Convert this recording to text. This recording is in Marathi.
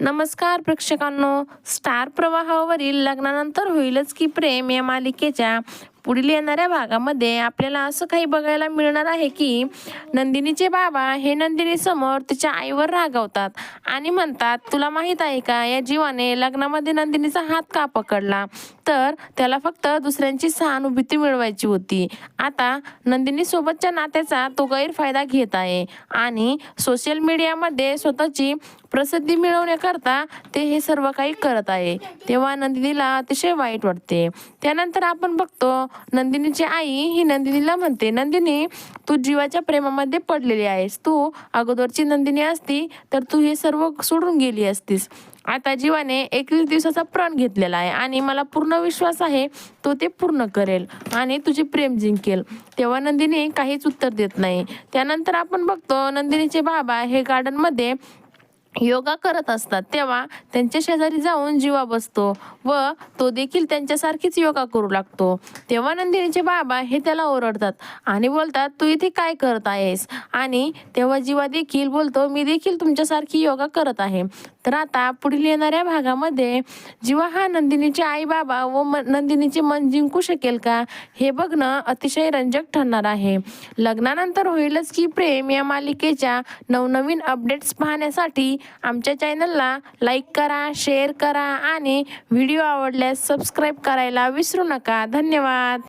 नमस्कार प्रेक्षकांनो, स्टार प्रवाहावरील लग्नानंतर होईलच की प्रेम या मालिकेच्या पुढील येणाऱ्या भागामध्ये आपल्याला असं काही बघायला मिळणार आहे की नंदिनीचे बाबा हे नंदिनी समोर तिच्या आईवर रागावतात आणि म्हणतात, तुला माहित आहे का, या जीवाने लग्नामध्ये नंदिनीचा हात का पकडला? तर त्याला फक्त दुसऱ्यांची सहानुभूती मिळवायची होती. आता नंदिनी सोबतच्या नात्याचा तो गैरफायदा घेत आहे आणि सोशल मीडियामध्ये स्वतःची प्रसिद्धी मिळवण्याकरता ते हे सर्व काही करत आहे. तेव्हा नंदिनीला अतिशय वाईट वाटते. त्यानंतर आपण बघतो, नंदिनीची आई ही नंदिनीला म्हणते, नंदिनी, तू जीवाच्या प्रेमामध्ये पडलेली आहेस. तू अगोदरची नंदिनी असती तर तू हे सर्व सोडून गेली असतीस. आता जीवाने 21 दिवसाचा प्रण घेतलेला आहे आणि मला पूर्ण विश्वास आहे तो ते पूर्ण करेल आणि तुझे प्रेम जिंकेल. तेव्हा नंदिनी काहीच उत्तर देत नाही. त्यानंतर आपण बघतो, नंदिनीचे बाबा हे गार्डनमध्ये योगा करत असतात. तेव्हा त्यांच्या शेजारी जाऊन जीवा बसतो व तो देखील त्यांच्यासारखीच योगा करू लागतो. तेव्हा नंदिनीचे बाबा हे त्याला ओरडतात आणि बोलतात, तू इथे काय करत आहेस? आणि तेव्हा जीवा देखील बोलतो, मी देखील तुमच्यासारखी योगा करत आहे. तर आता पुढील येणाऱ्या भागामध्ये जीवा हा नंदिनीचे आई बाबा व नंदिनीचे मन जिंकू शकेल का, हे बघणं अतिशय रंजक ठरणार आहे. लग्नानंतर होईलच की प्रेम या मालिकेच्या नवनवीन अपडेट्स पाहण्यासाठी आमच्या चॅनलला लाईक करा, शेअर करा आणि व्हिडिओ आवडल्यास सबस्क्राईब करायला विसरू नका. धन्यवाद.